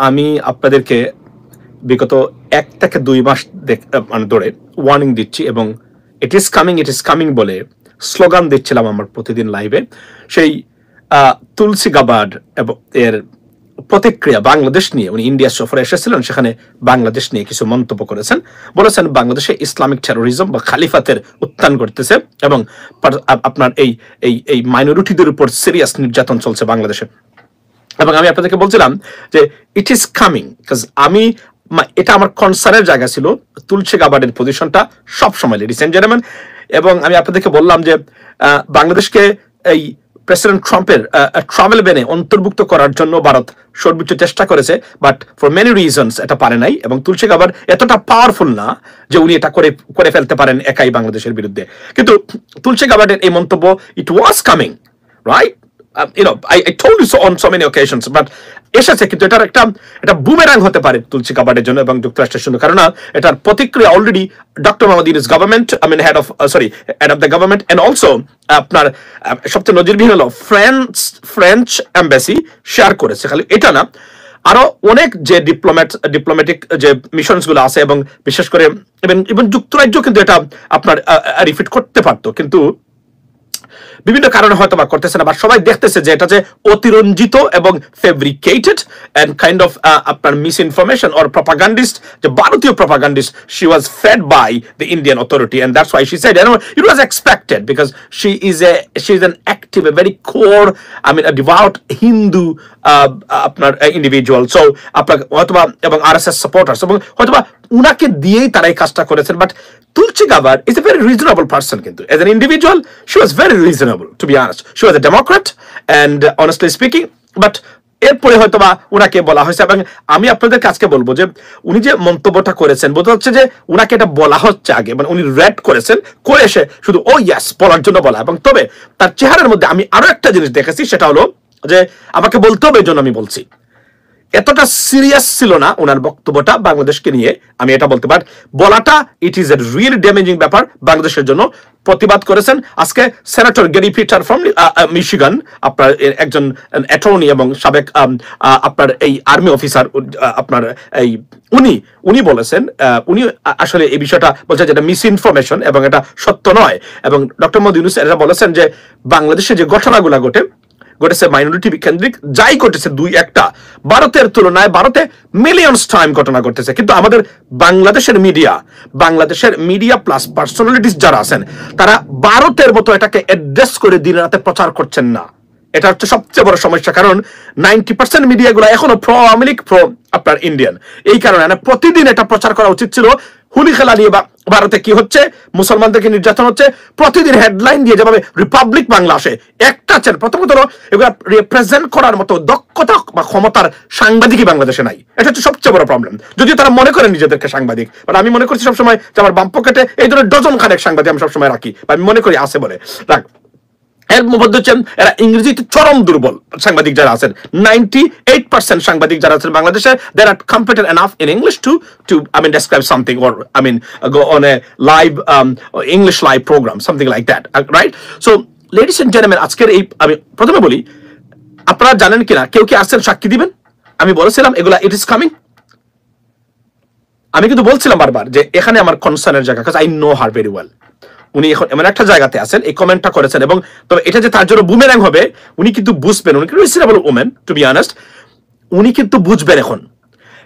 আমি আপনাদেরকে বিগত 1 থেকে 2 মাস মানে ধরে ওয়ার্নিং দিচ্ছি এবং ইট ইজ কামিং বলে স্লোগান দিচ্ছিলাম আমার প্রতিদিন লাইভে। সেই তুলসী গাবার্ড এবং এর প্রতিক্রিয়া বাংলাদেশ নিয়ে, উনি ইন্ডিয়া সফরে এসেছিলেন, সেখানে বাংলাদেশ নিয়ে কিছু মন্তব্য করেছেন, বলেছেন বাংলাদেশে ইসলামিক টেরোরিজম বা খালিফাতের উত্থান ঘটতেছে এবং আপনার এই মাইনরিটিদের উপর সিরিয়াস নির্যাতন চলছে বাংলাদেশে। এবং আমি আপনাদেরকে বলছিলাম যে ইট ইজ কামিং, বিকজ এটা আমার কনসার্নের জায়গা ছিল তুলসী গাবার্ডের পজিশনটা সবসময়, লেডিস এন্ড জেন্টলম্যান। এবং আমি আপনাদেরকে বললাম যে বাংলাদেশকে এই প্রেসিডেন্ট ট্রাম্পের ট্রাভেল ব্যানে অন্তর্ভুক্ত করার জন্য ভারত সর্বোচ্চ চেষ্টা করেছে, বাট ফর মেনি রিজনস এটা পারে নাই। এবং তুলসী গাবার্ড এতটা পাওয়ারফুল না যে উনি এটা করে ফেলতে পারেন একাই বাংলাদেশের বিরুদ্ধে। কিন্তু তুলসী গাবার্ডের এই মন্তব্য, it was coming, right? I told you so on so many occasions, but এসেছে, কিন্তু এটার একটা বুমেরাং হতে পারে তুলসী গাবার্ডের জন্য এবং যুক্তরাষ্ট্রের জন্য। কারণ এটার প্রতিক্রিয়া already doctor Mohammad Yunus government, head of the government, and also আপনার সবচেয়ে নজিরবিহীন হলো ফ্রেঞ্চ এম্বাসি শেয়ার করেছে। খালি এটা না, আরো অনেক যে ডিপ্লোম্যাটিক যে মিশনস গুলো আছে, এবং বিশেষ করে ইভেন যুক্তরাজ্য কিন্তু এটা আপনার রিফিট করতে পারতো, কিন্তু বিভিন্ন কারণে হয়তো বা করতেছে না, বা সবাই দেখতেছে যে এটা যে অতিরঞ্জিত এবং ফেব্রিকেটেড এন্ড কাইন্ড অফ আপনার মিস ইনফরমেশন অর প্রপাগান্ডিস্ট, যে ভারতীয় propagandist, she was fed by the Indian authority, and that's why she said, it was expected, because she is an active, a very core, a devout Hindu আপনার individual. So আপনার হয়তোবা এবং RSS supporters, এবং হয়তোবা উনাকে দিয়েই তারা এই কাজটা করেছেন। But Tulsi Gabbard is a very reasonable person, কিন্তু as an individual she was very reasonable, to be honest. She was a Democrat, and honestly speaking, but এরপরে হয়তো বা উনাকে বলা হয়েছে। এবং আমি আপনাদেরকে আজকে বলবো যে উনি যে মন্তব্যটা করেছেন, বোঝা যাচ্ছে যে উনাকে এটা বলা হচ্ছে আগে, মানে উনি রেড করেছেন, করে এসে শুধু ও ইয়াস বলার জন্য বলা। এবং তবে তার চেহারার মধ্যে আমি আরো একটা জিনিস দেখেছি, সেটা হলো যে আমাকে বলতে হবে, এই জন্য আমি বলছি, এতটা সিরিয়াস ছিল না ওনার বক্তব্যটা বাংলাদেশকে নিয়ে, আমি এটা বলতে পারি। বলাটা it is a real damaging ব্যাপার বাংলাদেশের জন্য। প্রতিবাদ করেছেন আজকে senator Gary Peter from Michigan, আপনার একজন অ্যাটর্নি এবং সাবেক আপনার এই আর্মি অফিসার, আপনার এই উনি বলেছেন, উনি আসলে এই বিষয়টা বলছেন যেটা মিস ইনফরমেশন এবং এটা সত্য নয়। এবং ডক্টর মোহাম্মদ ইউনূস এটা বলেছেন যে বাংলাদেশে যে ঘটনাগুলো ঘটেছে মাইনরিটি কেন্দ্রিক, যাই ঘটেছে 2-1টা, ভারতের তুলনায় ভারতে মিলিয়নস টাইম ঘটনা ঘটেছে, কিন্তু আমাদের বাংলাদেশের মিডিয়া প্লাস পার্সোনালিটিস যারা আছেন, তারা ভারতের মতো এটাকে অ্যাড্রেস করে দিন রাতে প্রচার করছেন না। এটা হচ্ছে সবচেয়ে বড় সমস্যা, কারণ 90% মিডিয়াগুলো এখনো প্রো আওয়ামী লীগ, প্রো আপনার ইন্ডিয়ান। এই কারণে প্রতিদিন এটা প্রচার করা উচিত ছিল। হুলি খেলা নিয়ে ভারতে কি হচ্ছে, মুসলমানদেরকে নির্যাতন হচ্ছে, প্রতিদিন হেডলাইন দিয়ে যেভাবে রিপাবলিক বাংলা আসে, একটা প্রথমত এগুলো রিপ্রেজেন্ট করার মতো দক্ষতা বা ক্ষমতার সাংবাদিকই বাংলাদেশে নাই। এটা হচ্ছে সবচেয়ে বড় প্রবলেম, যদিও তারা মনে করেন নিজেদেরকে সাংবাদিক। বাট আমি মনে করছি সবসময় যে আমার বাম পকেটে এই ধরনের ডজন খানেক সাংবাদিক আমি সবসময় রাখি, বা আমি মনে করি আছে বলে রাখ। এর মধ্যে হচ্ছেন এরা ইংরেজিতে চরম দুর্বল সাংবাদিক যারা আছেন। 98% সাংবাদিক যারা আছেন বাংলাদেশে, they are competent enough in English to describe something, or go on a live English live program, something like that, right? So ladies and gentlemen, আজকের এই আমি প্রথমে বলি, আপনারা জানেন কিনা, কেউ কি আসছেন সাক্ষী দিবেন? আমি বলেছিলাম এগুলা ইট ইজ কামিং। আমি কিন্তু বলছিলাম বারবার যে এখানে আমার কনসার্নের জায়গা, কারণ I know her very well. উনি এখন এমন একটা জায়গাতে আছেন, এই কমেন্টটা করেছেন, এবং তবে এটা যে তার জন্য বুমেরাং হবে, উনি কিন্তু বুঝবেন, উনি কিন্তু reasonable women, to be honest, উনি কিন্তু বুঝবেন এখন।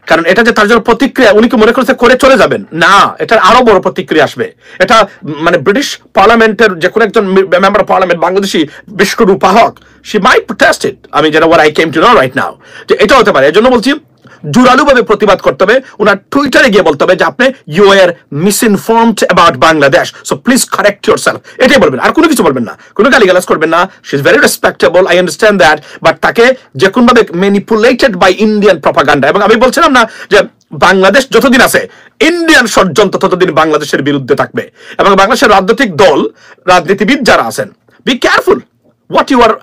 কারণ এটা যে তার জন্য প্রতিক্রিয়া, উনি কি মনে করছে করে চলে যাবেন? না, এটার আরো বড় প্রতিক্রিয়া আসবে। এটা মানে ব্রিটিশ পার্লামেন্টের যে কোনো একজন member of parliament, Bangladeshi biscuit উপাহক, শি মাইট প্রোটেস্ট ইট। আমি যেটা ওয়ার I came to know right now, যে এটা হতে পারে। এর জন্য বলছি জোরালোভাবে প্রতিবাদ করতে হবে। ওনার টুইটারে গিয়ে বলতে হবে যে আপনি you are misinformed about Bangladesh, so please correct yourself, এটাই বলবেন, আর কোনো কিছু বলবেন না, কোনো গালিগালাজ করবেন না। She is very respectable, I understand that, but তাকে যে কোনোভাবে ম্যানিপুলেটেড বাই ইন্ডিয়ান প্রপাগান্ডা। এবং আমি বলছিলাম না যে বাংলাদেশ যতদিন আছে, ইন্ডিয়ান ষড়যন্ত্র ততদিন বাংলাদেশের বিরুদ্ধে থাকবে। এবং বাংলাদেশের রাজনৈতিক দল, রাজনীতিবিদ যারা আছেন, be careful what you are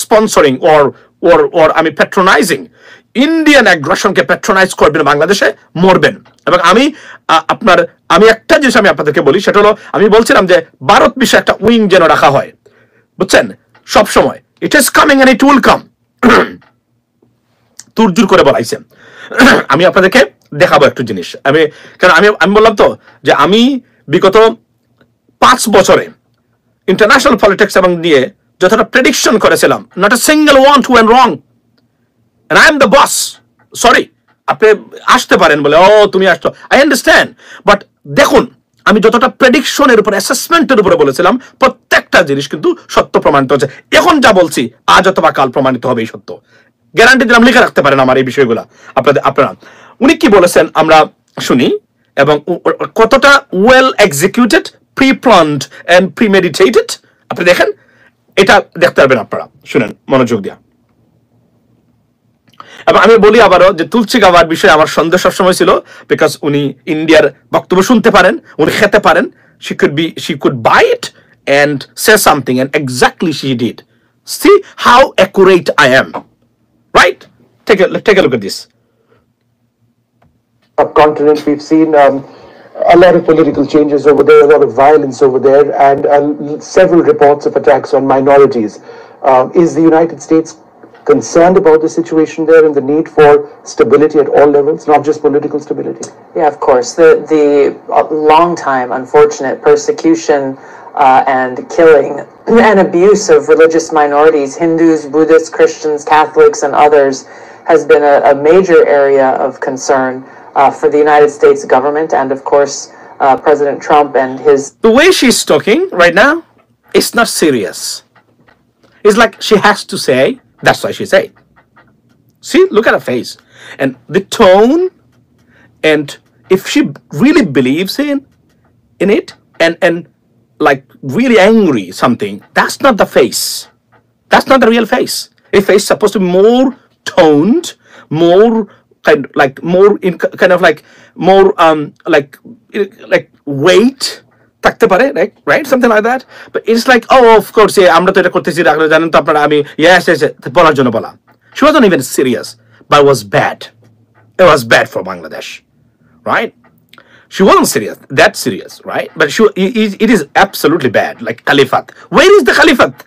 sponsoring or patronizing. Indian অ্যাগ্রেশনকে প্যাট্রোনাইজ করবেন, বাংলাদেশে মরবেন। এবং আমি একটা জিনিস আমি আপনাদেরকে বলি, সেটা হলো, আমি বলছিলাম যে ভারত বিষয়ে একটা উইং যেন রাখা হয়, বুঝছেন, সব সময়। It is coming and it will come. তুরজুর করে বলাইছে। আমি আপনাদেরকে দেখাবো একটু জিনিস। কারণ আমি বললাম তো যে আমি বিগত 5 বছরে ইন্টারন্যাশনাল পলিটিক্স এবং নিয়ে যতটা প্রেডিকশন করেছিলাম, not a single one too went wrong, and I am the boss. Sorry, আপনি আসতে পারেন বলে, ও তুমি আসছো, আই আন্ডারস্ট্যান্ড, বাট দেখুন আমি যতটা প্রেডিকশনের উপর, অ্যাসেসমেন্টের উপরে বলেছিলাম, প্রত্যেকটা জিনিস কিন্তু সত্য প্রমাণিত হচ্ছে। এখন যা বলছি আজ অথবা কাল প্রমাণিত হবে এই সত্য, গ্যারান্টি দিলাম। লিখে রাখতে পারেন আমার এই বিষয়গুলো আপনারা। উনি কি বলেছেন আমরা শুনি, এবং কতটা well executed, pre planned and premeditated আপনি দেখেন, এটা দেখতে পারবেন আপনারা। শুনেন মনোযোগ দিয়া। এবং আমি বলি আবারও যে তুলসী গাওয়ার বিষয়ে আমার সন্দেহ সবসময় ছিল, বিকজ উনি ইন্ডিয়ার বক্তব্য শুনতে পারেন, উনি খেতে পারেন, she could buy it and say something, and exactly she did. See how accurate I am, right? Take a look at this. Subcontinent, we've seen a lot of political changes over there, a lot of violence over there, and several reports of attacks on minorities. Is the United States concerned about the situation there and the need for stability at all levels, not just political stability? Yeah, of course. The long time unfortunate persecution and killing and abuse of religious minorities, Hindus, Buddhists, Christians, Catholics, and others, has been a major area of concern for the United States government, and of course President Trump and his... The way she's talking right now, it's not serious. It's like she has to say, that's why she said. See, look at her face. And the tone, and if she really believes in it, and like really angry something, that's not the face. That's not the real face. A face supposed to be more toned, more more in kind of like more like weight থাকতে পারে, right, something like that. But it's like, oh, of course, আমরা তো এটা করতেছি, জানেন তো আপনারা, আমি yes বলার জন্য বলা। She wasn't even serious, but it was bad. It was bad for Bangladesh, right? She wasn't serious, that serious, right? But it is absolutely bad, like Caliphate. Where is the Caliphate?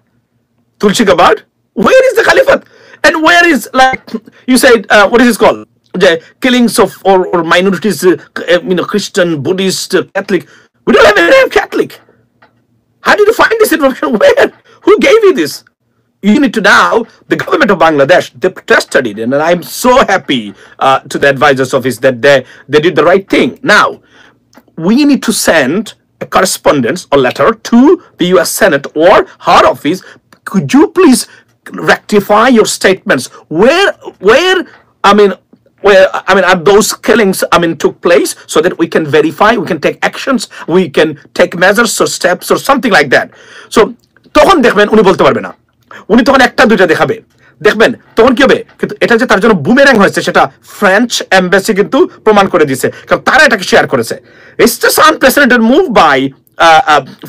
Tulsi Gabbard? Where is the Caliphate? And where is, like you said, what is this called? The killings of or minorities, Christian, Buddhist, Catholic. We don't have any Catholic. How did you find this information? Where? Who gave you this? You need to know the government of Bangladesh, they protested it, and I'm so happy to the advisor's office that they did the right thing. Now, we need to send a correspondence or letter to the US Senate or her office. Could you please rectify your statements? Where are those killings took place, so that we can verify, we can take actions, we can take measures or steps or something like that. So তখন দেখবেন উনি বলতে পারবে না, উনি তখন একটা দুইটা দেখাবে, দেখবেন তখন কি হবে। কিন্তু এটা যে তার জন্য বুমেরাং হয়েছে সেটা ফ্রেঞ্চ এমবাসি কিন্তু প্রমাণ করে দিয়েছে, কারণ তারা এটাকে শেয়ার করেছে। It's just unprecedented move by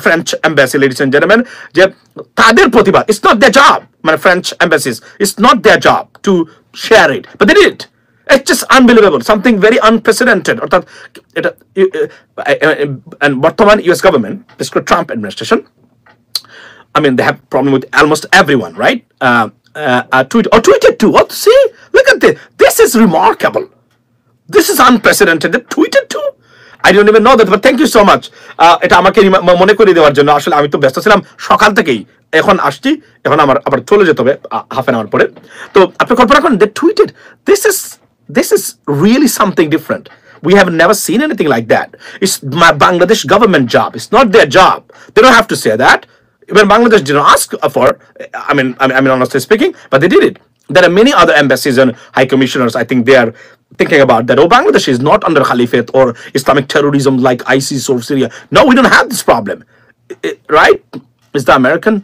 French embassy, ladies and gentlemen, যে তাদের প্রতিবাদ, it's not their job, মানে French embassies, it's not their job to share it, but they did it. It's just unbelievable, something very unprecedented. অর্থাৎ এটা and বর্তমান US government, this Trump administration, they have problem with almost everyone, right? Tweeted too. What? See, look at this. This is remarkable. This is unprecedented. They tweeted too. I don't even know that, but thank you so much. এটা আমাকে মনে করিয়ে দেওয়ার জন্য। আসলে আমি তো ব্যস্ত ছিলাম সকাল থেকেই, এখন আসছি, এখন আমার আবার চলে যেতে হবে হাফ অ্যান আওয়ার পরে। তো আপনি কল্পনা করেন, they tweeted. This is really something different. We have never seen anything like that. It's my Bangladesh government job. It's not their job. They don't have to say that. Even Bangladesh didn't ask for, honestly speaking, but they did it. There are many other embassies and high commissioners, I think they are thinking about that. Oh, Bangladesh is not under Caliphate or Islamic terrorism like ISIS or Syria. No, we don't have this problem. Right? Is the American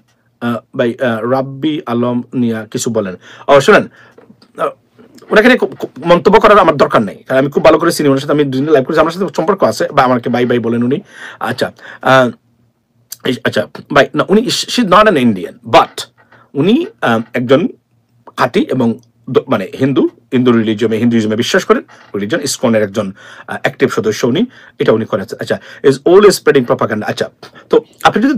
by Rabbi Alam Nia কিছু বলেন। শুনেন, ওনাকে মন্তব্য করার আমার দরকার নেই, কারণ আমি খুব ভালো করে চিনি, ওনার সাথে আমি দুদিন লাইভ করেছি, আমার সাথে সম্পর্ক আছে, বা আমাকে বাই বাই বলেন উনি। আচ্ছা বাই না, উনি she is not an Indian, but উনি একজন খাঁটি এবং হিন্দু হিন্দুইজমে বিশ্বাস করেন, রিলিজন ইসকনের একজন অ্যাক্টিভ সদস্য উনি, এটা উনি করেন। আচ্ছা, ইজ অলওয়েজ স্প্রেডিং প্রপাগান্ডা। আচ্ছা, তো আপনি যদি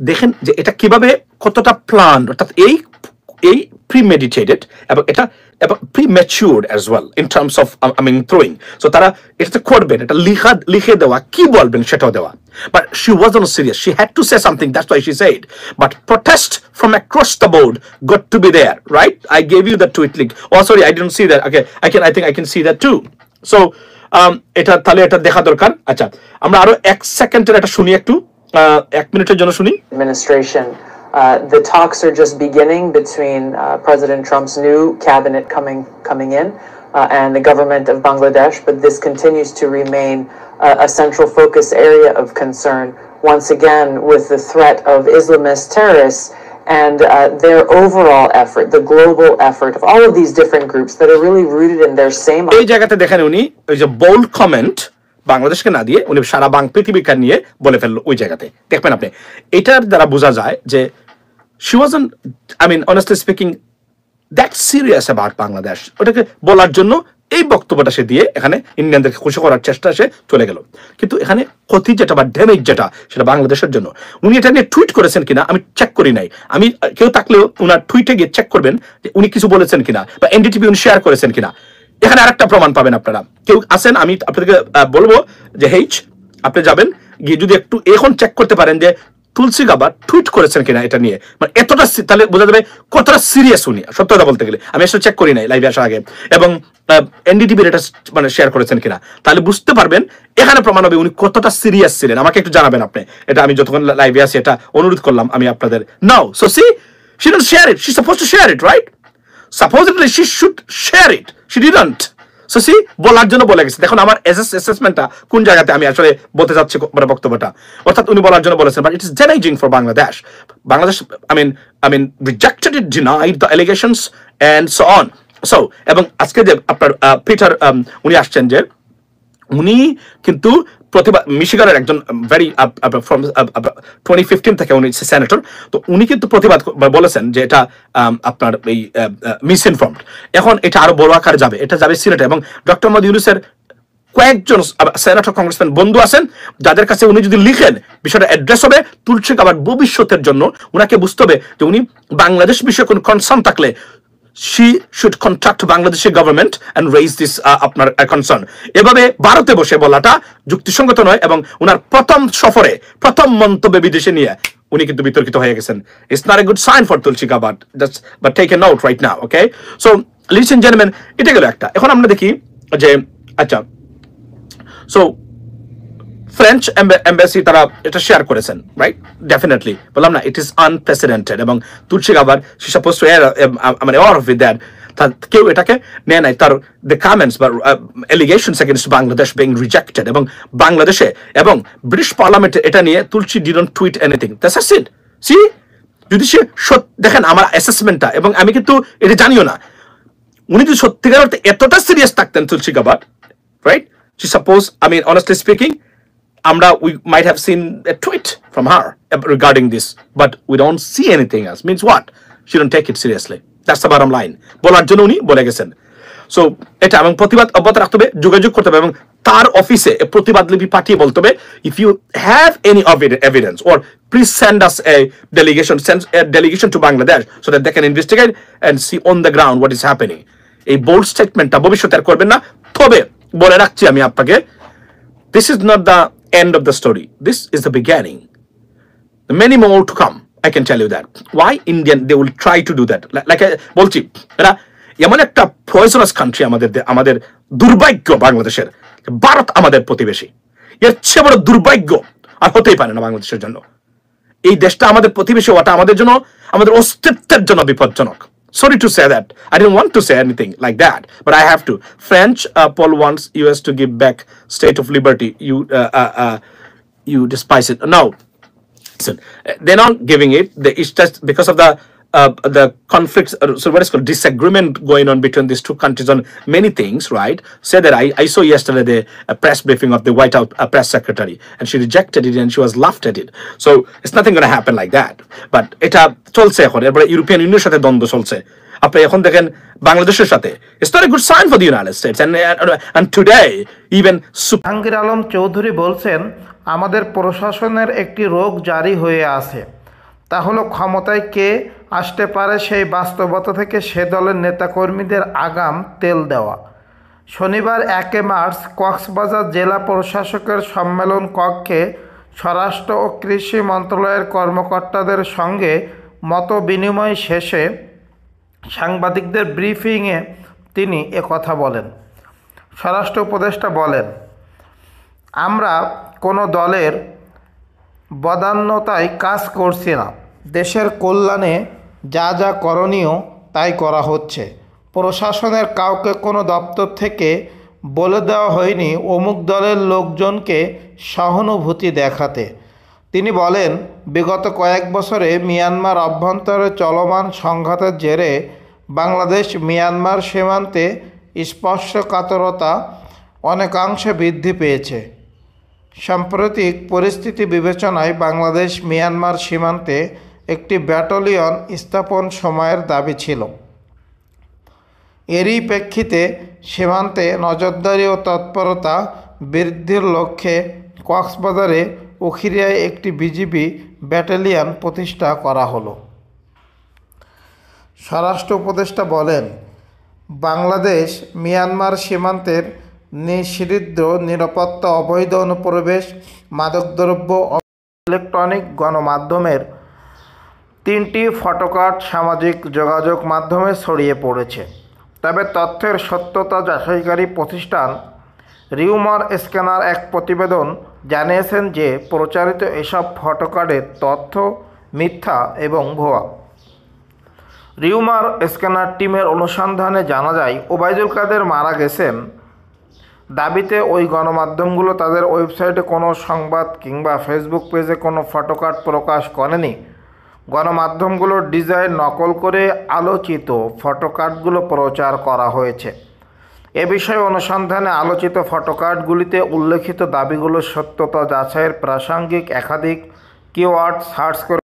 দেখেন যে এটা কিভাবে কতটা প্ল্যান, অর্থাৎ এই premeditated এবং এটা prematured as well in terms of throwing. So তারা এটা করবেন, এটা লিখে দেওয়া, কি বলবেন সেটাও দেওয়া. But she wasn't serious. She had to say something. That's why she said. But protest from across the board got to be there, right? I gave you the tweet link. Oh, sorry, I didn't see that. Okay, I think I can see that too. So এটা তাহলে এটা দেখা দরকার. আচ্ছা, আমরা আরো 1 সেকেন্ডের এটা শুনি একটু, 1 মিনিটের জন্য শুনি. Administration. The talks are just beginning between President Trump's new cabinet coming in and the government of Bangladesh, but this continues to remain a central focus area of concern, once again with the threat of Islamist terrorists and their overall effort, the global effort of all of these different groups that are really rooted in their same... এই জায়গাতে দেখেন উনি ওই যে bold comment বাংলাদেশকে না দিয়ে উনি সারা পৃথিবীকে নিয়ে বলে ফেললো ওই জায়গাতে, দেখবেন আপনি। এটার দ্বারা বোঝা যায় যে she wasn't, honestly speaking, that serious about Bangladesh. ওটাকে বলার জন্য এই বক্তব্যটা সে দিয়ে এখানে ইন্ডিয়ানদেরকে খুশি করার চেষ্টা সে চলে গেল। কিন্তু এখানে ক্ষতি যেটা বা ড্যামেজ যেটা, সেটা বাংলাদেশের জন্য। উনি এটা নিয়ে টুইট করেছেন কিনা আমি চেক করি নাই। আমি কেউ থাকলেও উনার টুইটে গিয়ে চেক করবেন যে উনি কিছু বলেছেন কিনা বা এনডিটিভি উনি শেয়ার করেছেন কিনা। এখানে আরেকটা প্রমাণ পাবেন আপনারা। কেউ আসেন, আমি আপনাদেরকে বলবো যে আপনি যাবেন গিয়ে যদি একটু এখন চেক করতে পারেন যে তুলসী গাবার টুইট করেছেন কিনা এটা নিয়ে, এতটা, তাহলে বোঝা যাবে কতটা সিরিয়াস উনি। সত্য কথা বলতে গেলে আমি আসলে চেক করি নাই লাইভে আসার আগে, এবং এনডিটিভির এটা শেয়ার করেছেন কিনা, তাহলে বুঝতে পারবেন এখানে প্রমাণ হবে উনি কতটা সিরিয়াস ছিলেন। আমাকে একটু জানাবেন আপনি, এটা আমি যতক্ষণ লাইভে আছি এটা অনুরোধ করলাম আমি আপনাদের। Now so see, she didn't share it, she's supposed to share it, right? Supposedly she should share it, she didn't. So see, বলার জন্য বলে গেছে। দেখুন আমার অ্যাসেসমেন্টটা কোন জায়গাতে আমি আসলে বলতে যাচ্ছি বক্তব্যটা, অর্থাৎ উনি বলার জন্য বলেছেন, but it is damaging for Bangladesh. Bangladesh rejected it, denied the allegations and so on. So এবং আজকে যে আপনার পিটার উনি আসছেন, যে উনি কিন্তু প্রতিবাদ, মিশিগানের একজন ভেরি ফ্রম 2015 থেকে উনি সেনেটর, তো উনি কিন্তু প্রতিবাদ বলেছেন যে এটা আপনার এই মিসইনফর্মড। এখন এটা আরো বড় আকারে যাবে, এটা যাবে সিনেটে, এবং ডক্টর মোহাম্মদ ইউনূসের কয়েকজন সেনেটর কংগ্রেসম্যান বন্ধু আছেন যাদের কাছে উনি যদি লিখেন বিষয়টা অ্যাড্রেস হবে তুলসী গাবার ভবিষ্যতের জন্য। উনাকে বুঝতে হবে যে উনি বাংলাদেশ বিষয়ে কোনো কনসার্ন থাকলে she should contact Bangladeshi government and raise this আপনার concern. এভাবে ভারতে বসে বলাটা যুক্তিসঙ্গত নয়, এবং উনার প্রথম সফরে প্রথম মন্তব্যে বিদেশে নিয়ে উনি কিন্তু বিতর্কিত হয়ে গেছেন। It's not a good sign for Tulsi Gabbard, but take a note right now, okay? So ladies and gentlemen, এটা গেল একটা। এখন আমরা দেখি যে আচ্ছা, so ফ্রেঞ্চ এম্বাসি তারা এটা শেয়ার করেছেন, রাইট? ডেফিনেটলি বললাম না, ইট ইজ আনপ্রেসিডেন্টেড, এবং Tulsi Gabbard she suppose to or off with that, কেউ এটাকে নেয় নাই। তার দ্য কমেন্টস বা allegations against Bangladesh being rejected, এবং বাংলাদেশে এবং ব্রিটিশ পার্লামেন্টে এটা নিয়ে Tulsi didn't tweet anything. That's it. See, যদি সে দেখেন আমার অ্যাসেসমেন্টটা, এবং আমি কিন্তু এটা জানিও না, উনি যদি সত্যিকার অর্থে এতটা সিরিয়াস থাকতেন Tulsi Gabbard, right? She suppose, honestly speaking, we might have seen a tweet from her regarding this, but we don't see anything else. Means what? She don't take it seriously. That's the bottom line. বলার জন্য উনি বলে গেছেন। So এটা, এবং প্রতিবাদ অব্যাহত রাখতে হবে, যোগাযোগ করতে হবে, এবং তার অফিসে প্রতিবাদ লিপি পাঠিয়ে বলতে হবে, if you have any evidence, or please send us a delegation to Bangladesh so that they can investigate and see on the ground what is happening. এই বোল্ড স্টেটমেন্টটা ভবিষ্যতে আর করবেন না। তবে বলে রাখছি আমি আপনাকে, this is not the end of the story. This is the beginning. Many more to come. I can tell you that. Why Indian? They will try to do that. Like I বলছি, এরা এমন একটা poisonous country আমাদের দুর্ভাগ্য বাংলাদেশের। ভারত আমাদের প্রতিবেশী, এর চেয়ে বড় দুর্ভাগ্য আর হতেই পারে না বাংলাদেশের জন্য। এই দেশটা আমাদের প্রতিবেশী হওয়াটা আমাদের জন্য, আমাদের অস্তিত্বের জন্য বিপজ্জনক। Sorry to say that. I didn't want to say anything like that, but I have to. French Paul wants US to give back state of liberty. You despise it. No, listen, they're not giving it. It's just because of the conflicts. So what is called disagreement going on between these two countries on many things, right? Say that I saw yesterday the press briefing of the White House press secretary, and she rejected it and she was laughed at it. So it's nothing going to happen like that. But এটা চলছে এখন, এরপরে European ইউনিয়নের সাথে দ্বন্দ্ব চলছে। আপনি এখন দেখেন বাংলাদেশের সাথে, it's not a good sign for the United States. And today even Jahangir Alam Chowdhury বলছেন, আমাদের প্রশাসনের একটি রোগ জারি হয়ে আছে, তা হলো ক্ষমতায় কে আসতে পারে সেই বাস্তবতা থেকে সে দলের নেতাকর্মীদের আগাম তেল দেওয়া। শনিবার 1 মার্চ কক্সবাজার জেলা প্রশাসকের সম্মেলন কক্ষে স্বরাষ্ট্র ও কৃষি মন্ত্রণালয়ের কর্মকর্তাদের সঙ্গে মত বিনিময় শেষে সাংবাদিকদের ব্রিফিংয়ে তিনি একথা বলেন। স্বরাষ্ট্র উপদেষ্টা বলেন, আমরা কোনো দলের বদান্যতায় কাজ করছি না। দেশের কল্যাণে যা যা করণীয় তাই করা হচ্ছে। প্রশাসনের কাউকে কোনো দপ্তর থেকে বলে দেওয়া হয়নি অমুক দলের লোকজনকে সহানুভূতি দেখাতে। তিনি বলেন, বিগত কয়েক বছরে মিয়ানমার অভ্যন্তরে চলমান সংঘাতের জেরে বাংলাদেশ মিয়ানমার সীমান্তে স্পর্শকাতরতা অনেকাংশে বৃদ্ধি পেয়েছে। সাম্প্রতিক পরিস্থিতি বিবেচনায় বাংলাদেশ মিয়ানমার সীমান্তে একটি ব্যাটালিয়ন স্থাপন সময়ের দাবি ছিল। এরই প্রেক্ষিতে সীমান্তে নজরদারি ও তৎপরতা বৃদ্ধির লক্ষ্যে কক্সবাজারে উখিরিয়ায় একটি বিজিবি ব্যাটালিয়ন প্রতিষ্ঠা করা হলো। স্বরাষ্ট্র উপদেষ্টা বলেন, বাংলাদেশ মিয়ানমার সীমান্তের নিষিদ্ধ নিরাপত্তা, অবৈধ অনুপ্রবেশ, মাদকদ্রব্য, ইলেকট্রনিক গণমাধ্যমের 3টি ফটোকার্ড সামাজিক যোগাযোগ মাধ্যমে ছড়িয়ে পড়েছে। তবে তথ্যের সত্যতা যাচাইকারী প্রতিষ্ঠান রিউমার স্ক্যানার এক প্রতিবেদন জানিয়েছেন যে প্রচারিত এসব ফটোকার্ডের তথ্য মিথ্যা এবং ভুয়া। রিউমার স্ক্যানার টিমের অনুসন্ধানে জানা যায়, ওবায়দুল কাদের মারা গেছেন দাবিতে ওই গণমাধ্যমগুলো তাদের ওয়েবসাইটে কোনো সংবাদ কিংবা ফেসবুক পেজে কোনো ফটোকার্ড প্রকাশ করেনি। গণমাধ্যমগুলোর ডিজাইন নকল করে আলোচিত ফটোকার্ডগুলো প্রচার করা হয়েছে। এ বিষয়ে অনুসন্ধানে আলোচিত ফটোকার্ডগুলিতে উল্লেখিত দাবিগুলোর সত্যতা যাচাইয়ের প্রাসঙ্গিক একাধিক কিওয়ার্ড সার্চ করে